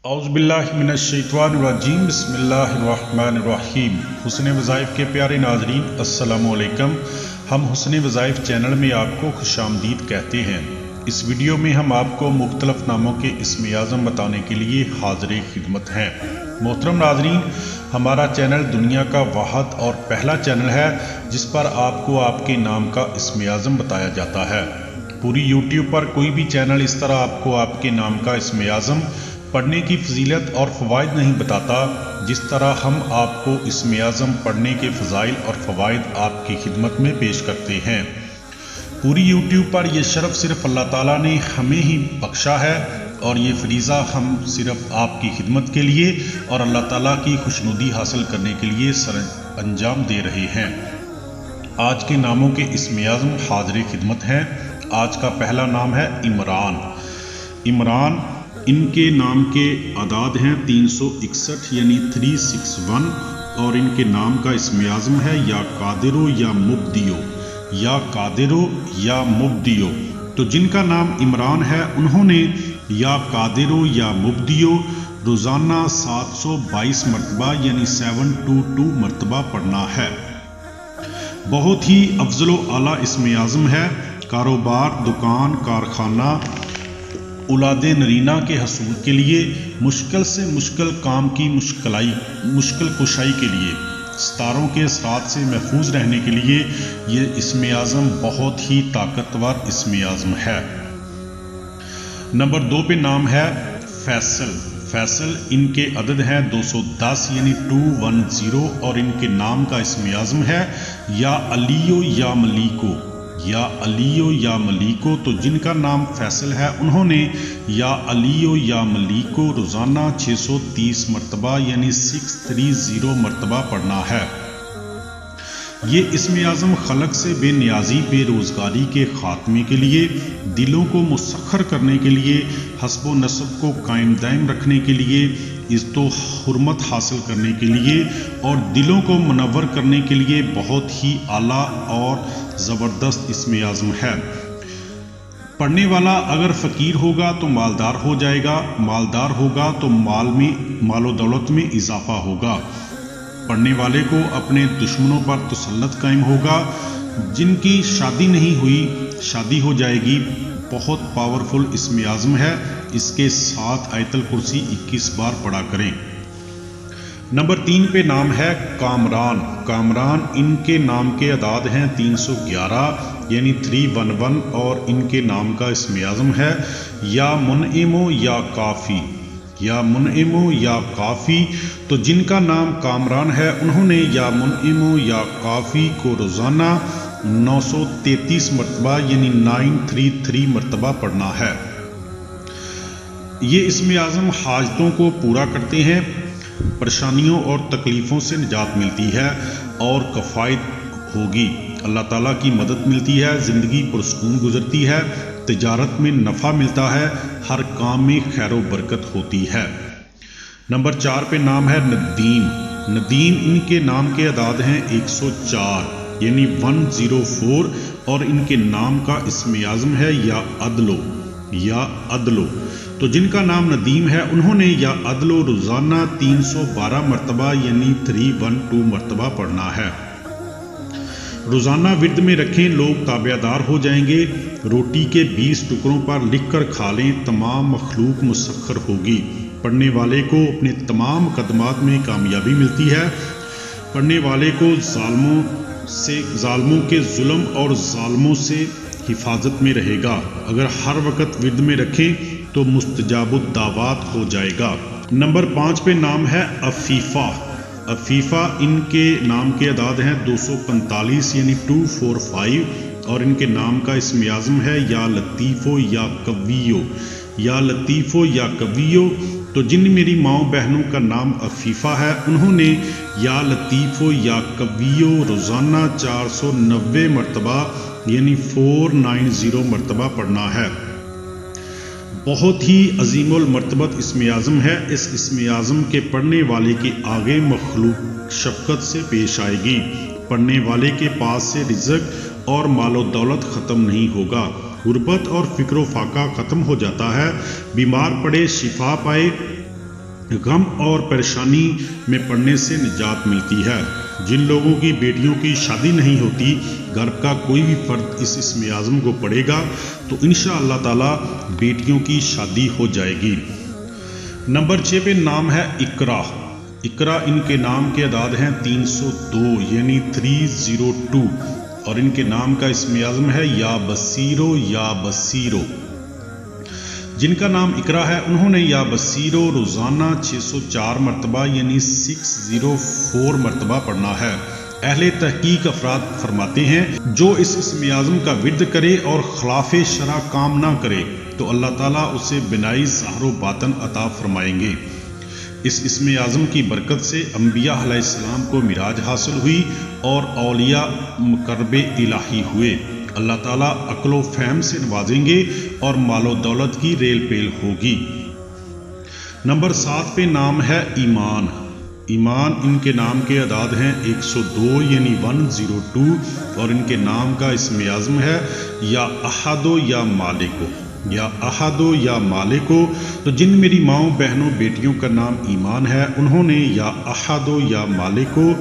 اعوذ باللہ من الشیطان الرجیم بسم اللہ الرحمن الرحیم۔ حسن وظائف کے پیارے ناظرین السلام علیکم۔ ہم حسن وظائف چینل میں آپ کو خوش آمدید کہتے ہیں۔ اس ویڈیو میں ہم آپ کو مختلف ناموں کے اسم اعظم بتانے کے لیے حاضر خدمت ہیں۔ محترم ناظرین، ہمارا چینل دنیا کا واحد اور پہلا چینل ہے جس پر آپ کو آپ کے نام کا اسم اعظم بتایا جاتا ہے۔ پوری یوٹیوب پر کوئی بھی چینل اس طرح آپ کو آپ کے نام کا اسم اعظم پڑھنے کی فضیلت اور فوائد نہیں بتاتا، جس طرح ہم آپ کو اسم اعظم پڑھنے کے فضائل اور فوائد آپ کی خدمت میں پیش کرتے ہیں۔ پوری یوٹیوب پر یہ شرف صرف اللہ تعالیٰ نے ہمیں ہی بخشا ہے اور یہ فریضہ ہم صرف آپ کی خدمت کے لیے اور اللہ تعالیٰ کی خوشنودی حاصل کرنے کے لیے سر انجام دے رہے ہیں۔ آج کے ناموں کے اسم اعظم حاضر خدمت ہیں۔ آج کا پہلا نام ہے عمران۔ عمران ان کے نام کے اعداد ہیں 361 یعنی 361، اور ان کے نام کا اسم اعظم ہے یا قادرو یا مبدیو، یا قادرو یا مبدیو۔ تو جن کا نام عمران ہے انہوں نے یا قادرو یا مبدیو روزانہ 722 مرتبہ یعنی 722 مرتبہ پڑھنا ہے۔ بہت ہی افضل و اعلیٰ اسم اعظم ہے۔ کاروبار، دکان، کارخانہ، اولاد نرینہ کے حصول کے لیے، مشکل سے مشکل کام کی مشکل کشائی کے لیے، ستاروں کے اثرات سے محفوظ رہنے کے لیے یہ اسم اعظم بہت ہی طاقتور اسم اعظم ہے۔ نمبر 2 پہ نام ہے فیصل۔ فیصل ان کے عدد ہیں 210 یعنی 210، اور ان کے نام کا اسم اعظم ہے یا علیو یا ملیکو، یا علیو یا ملیکو۔ تو جن کا نام فیصل ہے انہوں نے یا علیو یا ملیکو روزانہ 630 مرتبہ یعنی 630 مرتبہ پڑھنا ہے۔ یہ اسم اعظم خلق سے بے نیازی، بے روزگاری کے خاتمے کے لیے، دلوں کو مسخر کرنے کے لیے، حسب و نسب کو قائم دائم رکھنے کے لیے، عزت و حرمت حاصل کرنے کے لیے اور دلوں کو منور کرنے کے لیے بہت ہی اعلیٰ اور زبردست اسم اعظم ہے۔ پڑھنے والا اگر فقیر ہوگا تو مالدار ہو جائے گا، مالدار ہوگا تو مال و دولت میں اضافہ ہوگا۔ پڑھنے والے کو اپنے دشمنوں پر تسلط قائم ہوگا۔ جن کی شادی نہیں ہوئی شادی ہو جائے گی۔ بہت پاورفل اسم اعظم ہے۔ اس کے ساتھ آیت الکرسی 21 بار پڑھا کریں۔ نمبر 3 پہ نام ہے کامران۔ کامران ان کے نام کے اعداد ہیں 311 یعنی 311، اور ان کے نام کا اسم اعظم ہے یا منعمو یا کافی، یا منعمو یا کافی۔ تو جن کا نام کامران ہے انہوں نے یا منعمو یا کافی کو روزانہ 933 مرتبہ یعنی 933 مرتبہ پڑھنا ہے۔ یہ اسم اعظم حاجتوں کو پورا کرتے ہیں، پریشانیوں اور تکلیفوں سے نجات ملتی ہے اور کفایت ہوگی، اللہ تعالیٰ کی مدد ملتی ہے، زندگی پرسکون گزرتی ہے، تجارت میں نفع ملتا ہے، ہر کام میں خیر و برکت ہوتی ہے۔ نمبر 4 پہ نام ہے ندیم۔ ندیم ان کے نام کے اعداد ہیں 104 یعنی 104، اور ان کے نام کا اسم اعظم ہے یا عدلو، یا عدلو۔ تو جن کا نام ندیم ہے انہوں نے یا عدلو روزانہ 312 مرتبہ یعنی 312 مرتبہ پڑھنا ہے۔ روزانہ ورد میں رکھیں، لوگ تابع دار ہو جائیں گے۔ روٹی کے 20 ٹکڑوں پر لکھ کر کھا لیں، تمام مخلوق مسخر ہوگی۔ پڑھنے والے کو اپنے تمام مقدمات میں کامیابی ملتی ہے۔ پڑھنے والے کو ظالموں کے ظلم اور ظالموں سے حفاظت میں رہے گا۔ اگر ہر وقت ورد میں رکھیں تو مستجاب الدعوات ہو جائے گا۔ نمبر 5 پہ نام ہے عفیفہ۔ عفیفہ ان کے نام کے اعداد ہیں 245 یعنی 245، اور ان کے نام کا اسم اعظم ہے یا لطیفو یا قویو، یا لطیفو یا قویو۔ تو جن میری ماؤں بہنوں کا نام عفیفہ ہے انہوں نے یا لطیفو یا قویو روزانہ 490 مرتبہ یعنی 490 مرتبہ پڑھنا ہے۔ بہت ہی عظیم المرتبت اسم اعظم ہے۔ اس اسم اعظم کے پڑھنے والے کے آگے مخلوق شفقت سے پیش آئے گی۔ پڑھنے والے کے پاس سے رزق اور مال و دولت ختم نہیں ہوگا۔ غربت اور فکر و فاقہ ختم ہو جاتا ہے، بیمار پڑے شفا پائے، غم اور پریشانی میں پڑنے سے نجات ملتی ہے۔ جن لوگوں کی بیٹیوں کی شادی نہیں ہوتی، گھر کا کوئی بھی فرد اس اسم اعظم کو پڑھے گا تو انشاءاللہ تعالی بیٹیوں کی شادی ہو جائے گی۔ نمبر 6 پہ نام ہے اقرا۔ اقرا ان کے نام کے اعداد ہیں 302 یعنی 302، اور ان کے نام کا اسم اعظم ہے یا بصیرو یا بصیرو۔ جن کا نام اقرا ہے انہوں نے یا بصیرو روزانہ 604 مرتبہ یعنی 604 مرتبہ پڑھنا ہے۔ اہل تحقیق افراد فرماتے ہیں جو اس اسم اعظم کا ورد کرے اور خلاف شرع کام نہ کرے تو اللہ تعالیٰ اسے بنائی ظاہر و باطن عطا فرمائیں گے۔ اس اسم اعظم کی برکت سے انبیاء علیہ السلام کو معراج حاصل ہوئی اور اولیاء مقرب الہی ہوئے۔ اللہ تعالیٰ عقل و فہم سے نوازیں گے اور مال و دولت کی ریل پیل ہوگی۔ نمبر 7 پہ نام ہے ایمان۔ ایمان ان کے نام کے اعداد ہیں 102 یعنی 102، اور ان کے نام کا اسم اعظم ہے یا احدو یا مالکو، یا احدو یا مالکو۔ تو جن میری ماؤں بہنوں بیٹیوں کا نام ایمان ہے انہوں نے یا احدو یا مالکو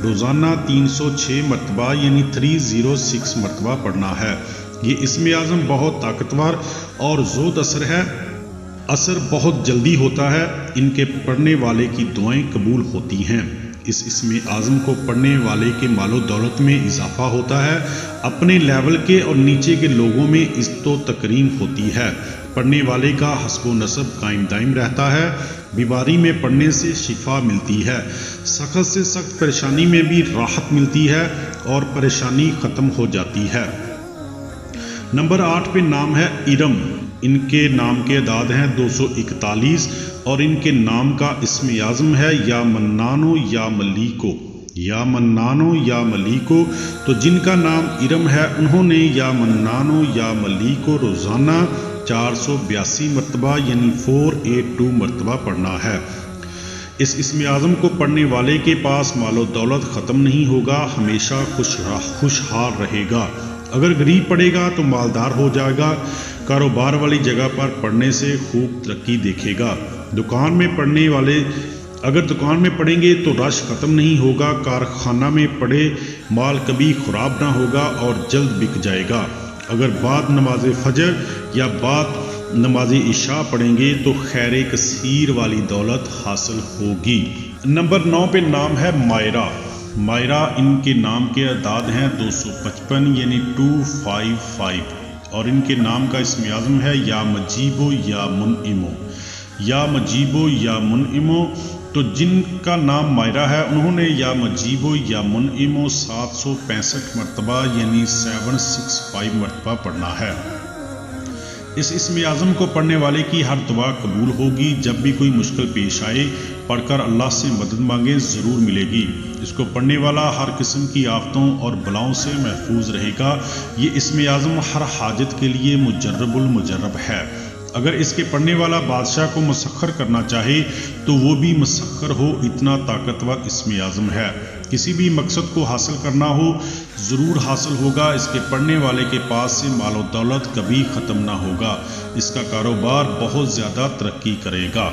روزانہ 306 مرتبہ یعنی 306 مرتبہ پڑھنا ہے۔ یہ اسم اعظم بہت طاقتور اور زود اثر ہے، اثر بہت جلدی ہوتا ہے، ان کے پڑھنے والے کی دعائیں قبول ہوتی ہیں۔ اس اسم اعظم کو پڑھنے والے کے مال و دولت میں اضافہ ہوتا ہے، اپنے لیول کے اور نیچے کے لوگوں میں عزت و تکریم ہوتی ہے، پڑھنے والے کا حسب و نسب قائم دائم رہتا ہے، بیماری میں پڑھنے سے شفا ملتی ہے، سخت سے سخت پریشانی میں بھی راحت ملتی ہے اور پریشانی ختم ہو جاتی ہے۔ نمبر 8 پہ نام ہے ارم۔ ان کے نام کے اعداد ہیں 241، اور ان کے نام کا اسم اعظم ہے یا منانو یا ملیکو، یا منانو یا ملیکو۔ تو جن کا نام ارم ہے انہوں نے یا منانو یا ملیکو روزانہ 482 مرتبہ یعنی 482 مرتبہ پڑھنا ہے۔ اس اسم اعظم کو پڑھنے والے کے پاس مال و دولت ختم نہیں ہوگا، ہمیشہ خوشحال رہے گا۔ اگر غریب پڑھے گا تو مالدار ہو جائے گا، کاروبار والی جگہ پر پڑھنے سے خوب ترقی دیکھے گا۔ دکان میں پڑھنے والے اگر دکان میں پڑھیں گے تو رش ختم نہیں ہوگا، کارخانہ میں پڑھے مال کبھی خراب نہ ہوگا اور جلد بک جائے گا۔ اگر بعد نماز فجر یا بعد نماز عشاء پڑھیں گے تو خیر کثیر والی دولت حاصل ہوگی۔ نمبر 9 پہ نام ہے مائرہ۔ مائرہ ان کے نام کے اعداد ہیں 255 یعنی 255، اور ان کے نام کا اسم اعظم ہے یا مجیبو یا منعمو، یا مجیبو یا منعمو۔ تو جن کا نام مائرہ ہے انہوں نے یا مجیبو یا منعمو 765 مرتبہ یعنی 765 مرتبہ پڑھنا ہے۔ اس اسم اعظم کو پڑھنے والے کی ہر دعا قبول ہوگی، جب بھی کوئی مشکل پیش آئے پڑھ کر اللہ سے مدد مانگے ضرور ملے گی۔ اس کو پڑھنے والا ہر قسم کی آفتوں اور بلاؤں سے محفوظ رہے گا۔ یہ اسم اعظم ہر حاجت کے لیے مجرب المجرب ہے۔ اگر اس کے پڑھنے والا بادشاہ کو مسخر کرنا چاہے تو وہ بھی مسخر ہو، اتنا طاقتور اسم اعظم ہے۔ کسی بھی مقصد کو حاصل کرنا ہو ضرور حاصل ہوگا، اس کے پڑھنے والے کے پاس سے مال و دولت کبھی ختم نہ ہوگا، اس کا کاروبار بہت زیادہ ترقی کرے گا۔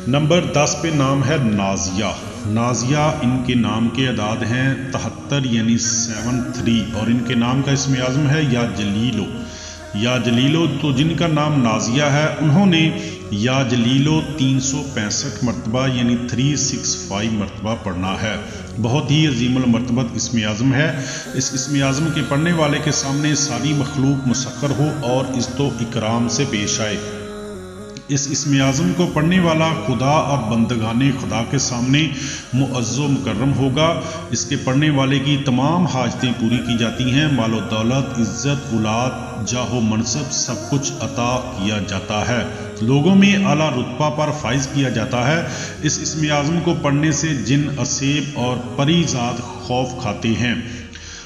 نمبر 10 پہ نام ہے نازیہ۔ نازیہ ان کے نام کے اعداد ہیں 73 یعنی 73، اور ان کے نام کا اسم اعظم ہے یا جلیلو، یا جلیلو۔ تو جن کا نام نازیہ ہے انہوں نے یا جلیلو 365 مرتبہ یعنی 365 مرتبہ پڑھنا ہے۔ بہت ہی عظیم المرتبت اسم اعظم ہے۔ اس اسم اعظم کے پڑھنے والے کے سامنے ساری مخلوق مسخر ہو اور عزت و اکرام سے پیش آئے۔ اس اسم اعظم کو پڑھنے والا خدا اور بندگان خدا کے سامنے معز و مکرم ہوگا۔ اس کے پڑھنے والے کی تمام حاجتیں پوری کی جاتی ہیں، مال و دولت، عزت، اولاد، جاہ و منصب سب کچھ عطا کیا جاتا ہے، لوگوں میں اعلیٰ رتبہ پر فائز کیا جاتا ہے۔ اس اسم اعظم کو پڑھنے سے جن، اسیب اور پری ذات خوف کھاتے ہیں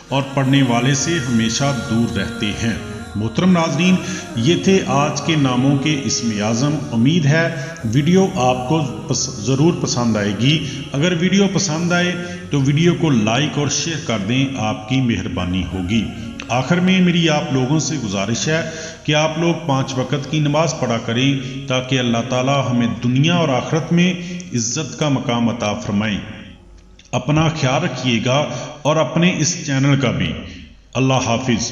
اور پڑھنے والے سے ہمیشہ دور رہتے ہیں۔ محترم ناظرین، یہ تھے آج کے ناموں کے اسم اعظم۔ امید ہے ویڈیو آپ کو ضرور پسند آئے گی۔ اگر ویڈیو پسند آئے تو ویڈیو کو لائک اور شیئر کر دیں، آپ کی مہربانی ہوگی۔ آخر میں میری آپ لوگوں سے گزارش ہے کہ آپ لوگ 5 وقت کی نماز پڑھا کریں تاکہ اللہ تعالی ہمیں دنیا اور آخرت میں عزت کا مقام عطا فرمائیں۔ اپنا خیال رکھیے گا اور اپنے اس چینل کا بھی۔ اللہ حافظ۔